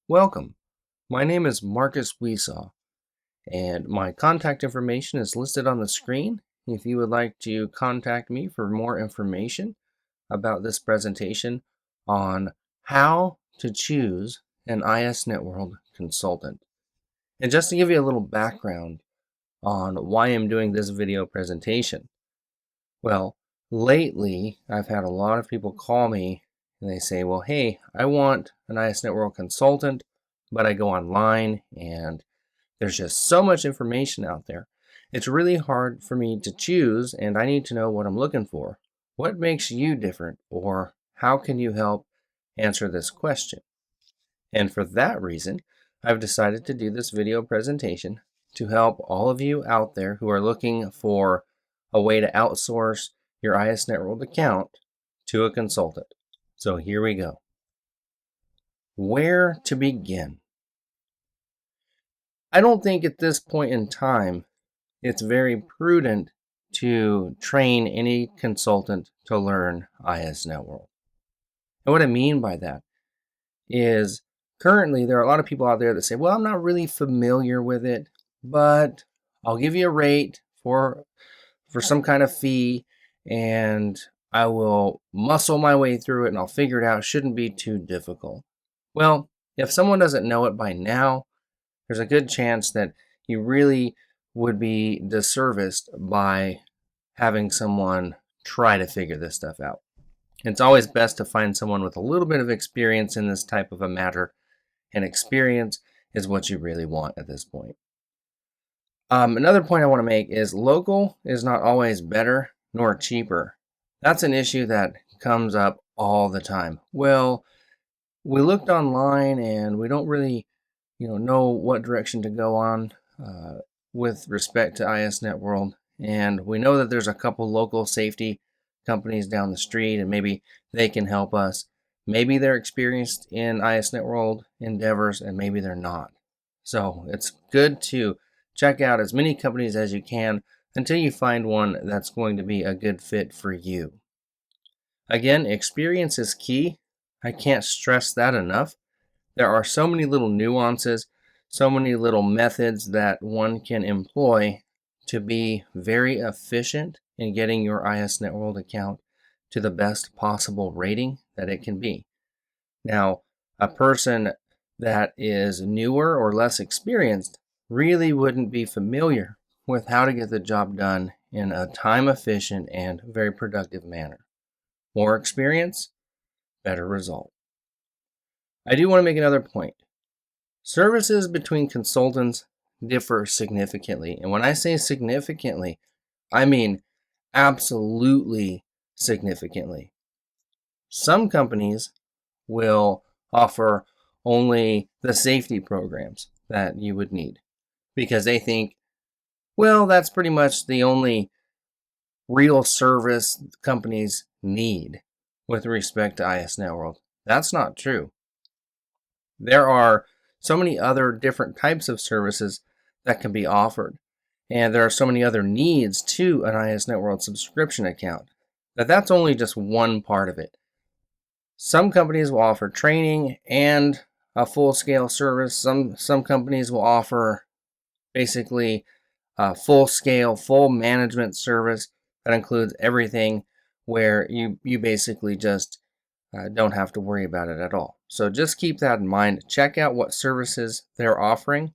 Welcome. My name is Markus Wesaw, and my contact information is listed on the screen. If you would like to contact me for more information about this presentation on how to choose an ISNetworld consultant. And just to give you a little background on why I'm doing this video presentation. Well, lately I've had a lot of people call me and they say, well, hey, I want an ISNetworld consultant, but I go online and there's just so much information out there. It's really hard for me to choose, and I need to know what I'm looking for. What makes you different, or how can you help answer this question? And for that reason, I've decided to do this video presentation to help all of you out there who are looking for a way to outsource your ISNetworld account to a consultant. So here we go. Where to begin? I don't think at this point in time it's very prudent to train any consultant to learn ISNetworld. And what I mean by that is currently there are a lot of people out there that say, well, I'm not really familiar with it, but I'll give you a rate for some kind of fee and I will muscle my way through it and I'll figure it out. It shouldn't be too difficult. Well, if someone doesn't know it by now, there's a good chance that you really would be disserviced by having someone try to figure this stuff out. It's always best to find someone with a little bit of experience in this type of a matter, and experience is what you really want at this point. Another point I want to make is local is not always better nor cheaper. That's an issue that comes up all the time. Well, we looked online and we don't really know what direction to go on with respect to ISNetworld. And we know that there's a couple local safety companies down the street and maybe they can help us. Maybe they're experienced in ISNetworld endeavors and maybe they're not. So it's good to check out as many companies as you can until you find one that's going to be a good fit for you. Again, experience is key. I can't stress that enough. There are so many little nuances, so many little methods that one can employ to be very efficient in getting your ISNetworld account to the best possible rating that it can be. Now, a person that is newer or less experienced really wouldn't be familiar with how to get the job done in a time-efficient and very productive manner. More experience, better result. I do want to make another point. Services between consultants differ significantly. And when I say significantly, I mean absolutely significantly. Some companies will offer only the safety programs that you would need because they think, well, that's pretty much the only real service companies need with respect to ISNetworld. That's not true. There are so many other different types of services that can be offered. And there are so many other needs to an ISNetworld subscription account that's only just one part of it. Some companies will offer training and a full-scale service. Some companies will offer basically a full-scale, full management service that includes everything where you basically just don't have to worry about it at all. So just keep that in mind. Check out what services they're offering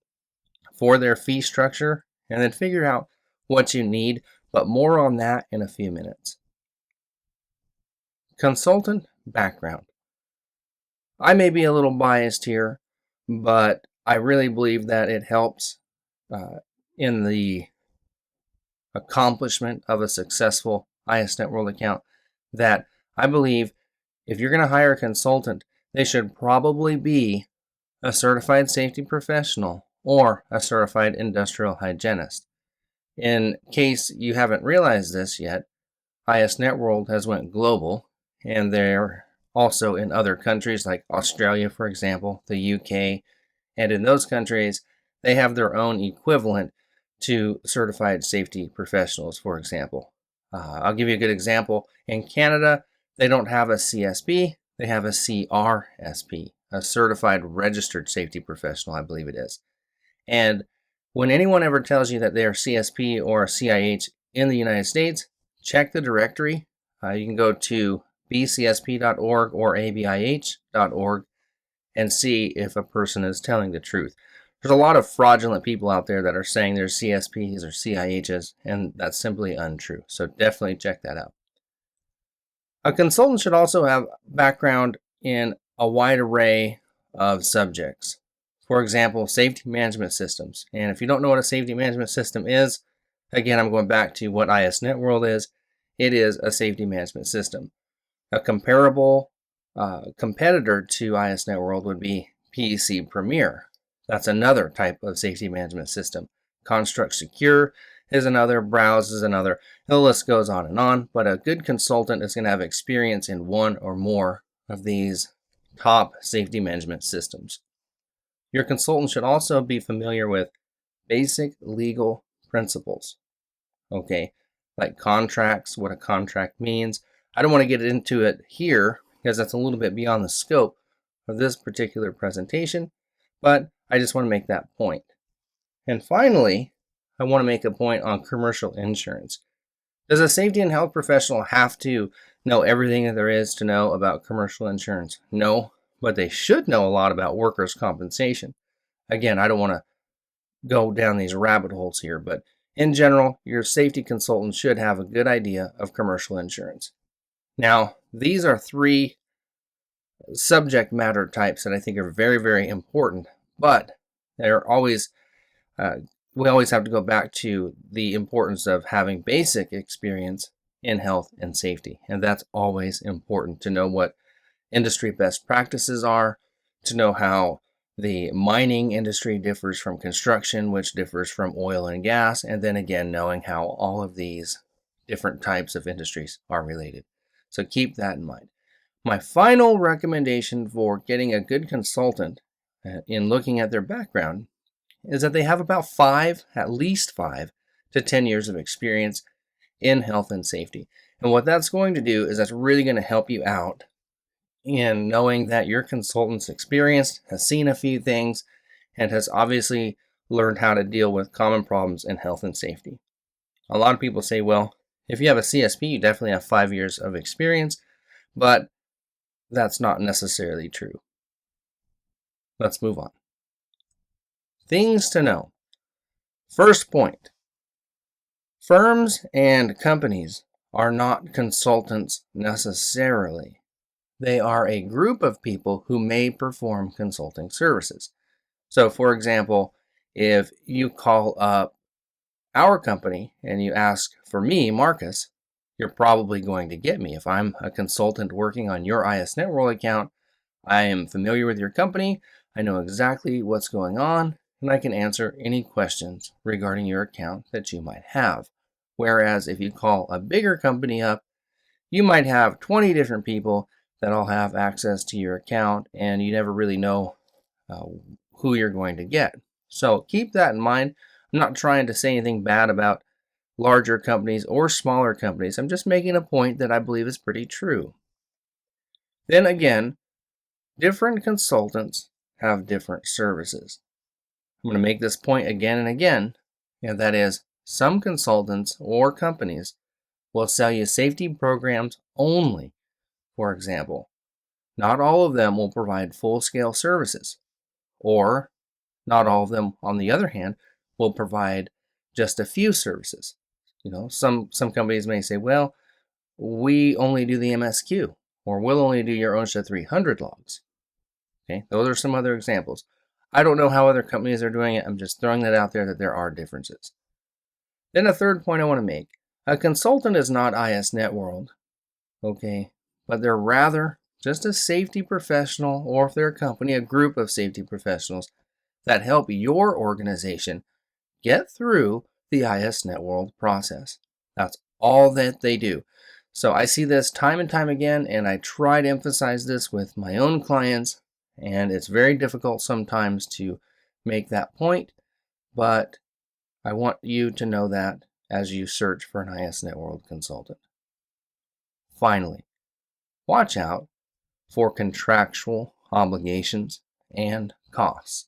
for their fee structure and then figure out what you need, but more on that in a few minutes. Consultant background. I may be a little biased here, but I really believe that it helps in the accomplishment of a successful ISNetworld account. That I believe if you're going to hire a consultant, they should probably be a certified safety professional or a certified industrial hygienist. In case you haven't realized this yet, ISNetworld has went global, and they're also in other countries like Australia, for example, the UK, and in those countries, they have their own equivalent to certified safety professionals, for example. I'll give you a good example. In Canada, they don't have a CSP, they have a CRSP, a certified registered safety professional, I believe it is. And when anyone ever tells you that they are CSP or a CIH in the United States, check the directory. You can go to bcsp.org or abih.org and see if a person is telling the truth. There's a lot of fraudulent people out there that are saying they're CSPs or CIHs, and that's simply untrue. So definitely check that out. A consultant should also have background in a wide array of subjects. For example, safety management systems. And if you don't know what a safety management system is, again, I'm going back to what ISNetworld is. It is a safety management system. A comparable competitor to ISNetworld would be PEC Premier. That's another type of safety management system. Construct Secure is another, Browse is another. The list goes on and on, but a good consultant is going to have experience in one or more of these top safety management systems. Your consultant should also be familiar with basic legal principles, okay, like contracts, what a contract means. I don't want to get into it here because that's a little bit beyond the scope of this particular presentation, but I just want to make that point. And finally, I want to make a point on commercial insurance. Does a safety and health professional have to know everything that there is to know about commercial insurance? No, but they should know a lot about workers' compensation. Again, I don't want to go down these rabbit holes here, but in general, your safety consultant should have a good idea of commercial insurance. Now, these are three subject matter types that I think are very, very important, but they're always we always have to go back to the importance of having basic experience in health and safety. And that's always important to know what industry best practices are, to know how the mining industry differs from construction, which differs from oil and gas, and then again, knowing how all of these different types of industries are related. So keep that in mind. My final recommendation for getting a good consultant in looking at their background is that they have about at least 5 to 10 years of experience in health and safety. And what that's going to do is that's really going to help you out in knowing that your consultant's experienced, has seen a few things, and has obviously learned how to deal with common problems in health and safety. A lot of people say, well, if you have a CSP, you definitely have 5 years of experience, but that's not necessarily true. Let's move on. Things to know. First point, firms and companies are not consultants necessarily. They are a group of people who may perform consulting services. So, for example, if you call up our company and you ask for me, Markus, you're probably going to get me. If I'm a consultant working on your ISNetworld account, I am familiar with your company, I know exactly what's going on, and I can answer any questions regarding your account that you might have. Whereas if you call a bigger company up, you might have 20 different people that all have access to your account, and you never really know who you're going to get. So keep that in mind. I'm not trying to say anything bad about larger companies or smaller companies. I'm just making a point that I believe is pretty true. Then again, different consultants have different services. I'm going to make this point again and again, and that is some consultants or companies will sell you safety programs only. For example, not all of them will provide full-scale services, or not all of them, on the other hand, will provide just a few services. Some companies may say, well, we only do the MSQ, or we'll only do your OSHA 300 logs. Okay, those are some other examples. I don't know how other companies are doing it. I'm just throwing that out there that there are differences. Then a third point I want to make. A consultant is not ISNetworld, okay, but they're rather just a safety professional, or if they're a company, a group of safety professionals that help your organization get through the ISNetworld process. That's all that they do. So I see this time and time again, and I try to emphasize this with my own clients, and it's very difficult sometimes to make that point, but I want you to know that as you search for an ISNetworld consultant. Finally, watch out for contractual obligations, and costs.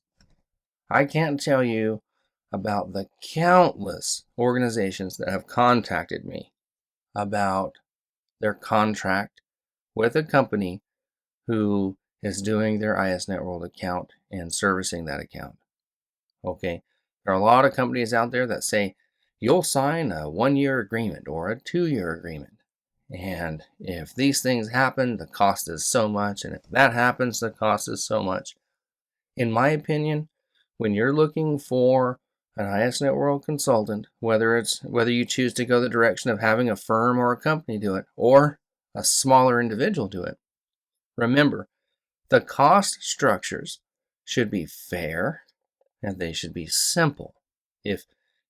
I can't tell you about the countless organizations that have contacted me about their contract with a company who is doing their ISNetworld account and servicing that account. Okay, there are a lot of companies out there that say you'll sign a 1-year agreement or a 2-year agreement. And if these things happen, the cost is so much. And if that happens, the cost is so much. In my opinion, when you're looking for an ISNetworld consultant, whether you choose to go the direction of having a firm or a company do it, or a smaller individual do it, remember, the cost structures should be fair and they should be simple. If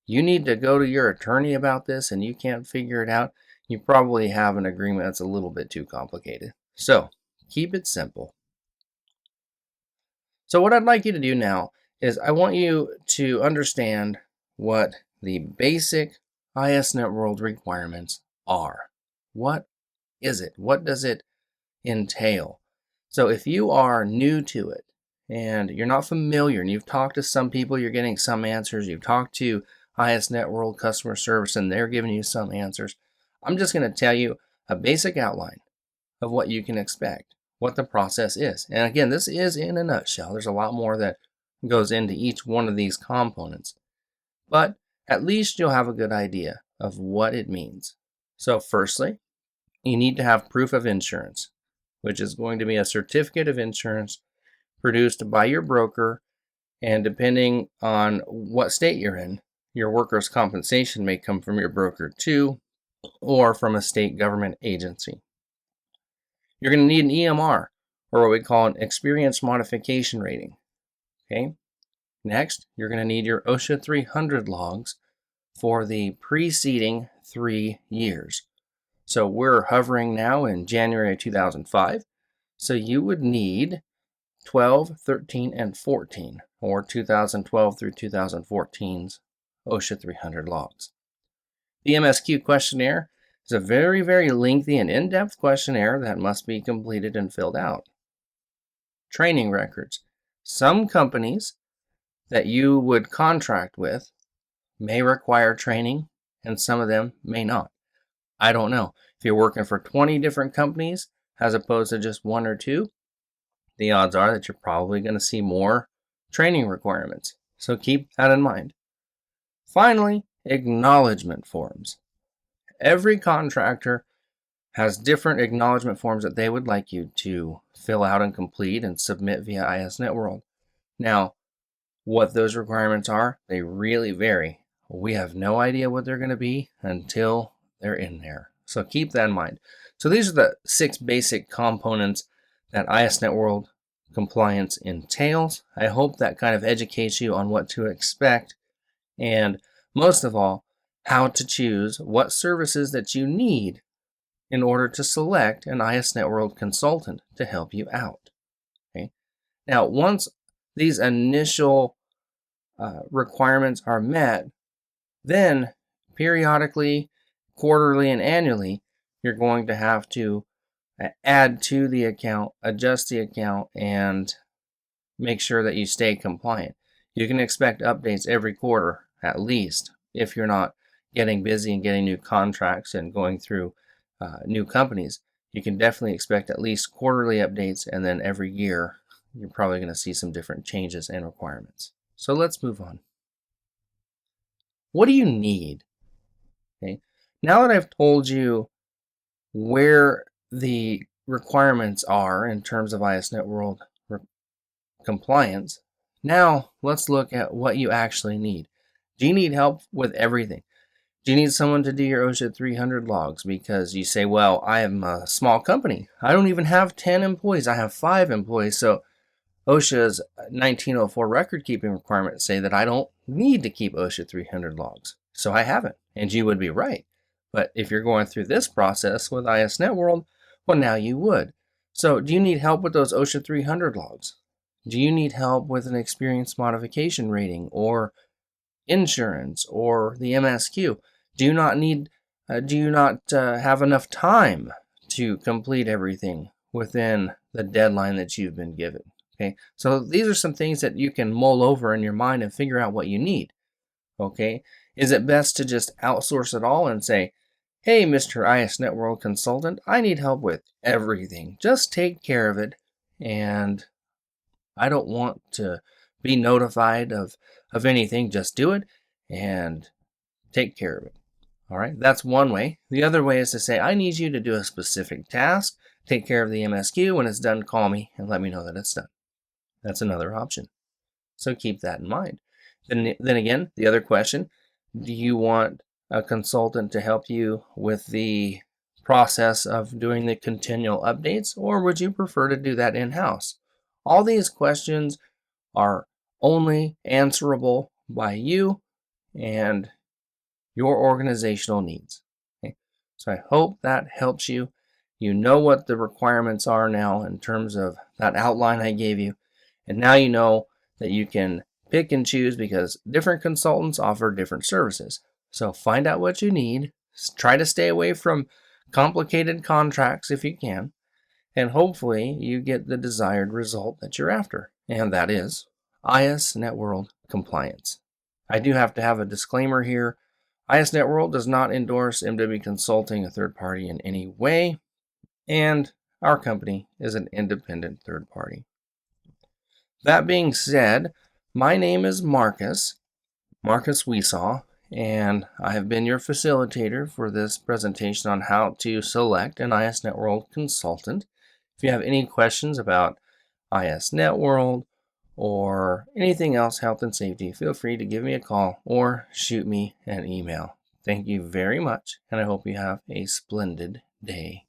you need to go to your attorney about this and you can't figure it out, you probably have an agreement that's a little bit too complicated. So keep it simple. So what I'd like you to do now is I want you to understand what the basic ISNetworld requirements are. What is it? What does it entail? So if you are new to it and you're not familiar and you've talked to some people, you're getting some answers, you've talked to ISNetworld customer service and they're giving you some answers, I'm just going to tell you a basic outline of what you can expect, what the process is. And again, this is in a nutshell. There's a lot more that goes into each one of these components, but at least you'll have a good idea of what it means. So firstly, you need to have proof of insurance, which is going to be a certificate of insurance produced by your broker, and depending on what state you're in, your workers' compensation may come from your broker too, or from a state government agency. You're going to need an EMR, or what we call an experience modification rating. Okay. Next, you're going to need your OSHA 300 logs for the preceding 3 years. So we're hovering now in January 2005. So you would need 12, 13, and 14, or 2012 through 2014's OSHA 300 logs. The MSQ questionnaire is a very, very lengthy and in-depth questionnaire that must be completed and filled out. Training records. Some companies that you would contract with may require training, and some of them may not. I don't know. If you're working for 20 different companies as opposed to just 1 or 2, the odds are that you're probably going to see more training requirements. So keep that in mind. Finally, acknowledgement forms. Every contractor has different acknowledgement forms that they would like you to fill out and complete and submit via ISNetworld. Now, what those requirements are, they really vary. We have no idea what they're going to be until they're in there. So keep that in mind. So these are the 6 basic components that ISNetworld compliance entails. I hope that kind of educates you on what to expect, and most of all, how to choose what services that you need in order to select an ISNetworld consultant to help you out. Okay. Now, once these initial requirements are met, then periodically, quarterly, and annually, you're going to have to add to the account, adjust the account, and make sure that you stay compliant. You can expect updates every quarter, at least, if you're not getting busy and getting new contracts and going through new companies. You can definitely expect at least quarterly updates, and then every year, you're probably going to see some different changes and requirements. So let's move on. What do you need? Okay. Now that I've told you where the requirements are in terms of ISNetworld compliance, now let's look at what you actually need. Do you need help with everything? Do you need someone to do your OSHA 300 logs because you say, well, I am a small company. I don't even have 10 employees. I have 5 employees. So OSHA's 1904 record keeping requirements say that I don't need to keep OSHA 300 logs. So I haven't. And you would be right. But if you're going through this process with ISNetworld, well, now you would. So do you need help with those OSHA 300 logs? Do you need help with an experience modification rating or insurance or the MSQ? Do you not have enough time to complete everything within the deadline that you've been given. Okay, so these are some things that you can mull over in your mind and figure out what you need. Okay, is it best to just outsource it all and say, hey, Mr. ISNetworld consultant, I need help with everything. Just take care of it, and I don't want to be notified of anything. Just do it and take care of it. All right, that's one way. The other way is to say, I need you to do a specific task, take care of the MSQ. When it's done, call me and let me know that it's done. That's another option. So keep that in mind. Then again, the other question, do you want a consultant to help you with the process of doing the continual updates, or would you prefer to do that in-house? All these questions are only answerable by you and your organizational needs. Okay? So I hope that helps you. You know what the requirements are now in terms of that outline I gave you, and now you know that you can pick and choose because different consultants offer different services. So find out what you need, try to stay away from complicated contracts if you can, and hopefully you get the desired result that you're after, and that is ISNetworld compliance. I do have to have a disclaimer here. ISNetworld does not endorse MW Consulting, a third party, in any way, and our company is an independent third party. That being said, my name is Markus Wesaw, and I have been your facilitator for this presentation on how to select an ISNetworld consultant. If you have any questions about ISNetworld or anything else health and safety, feel free to give me a call or shoot me an email. Thank you very much, and I hope you have a splendid day.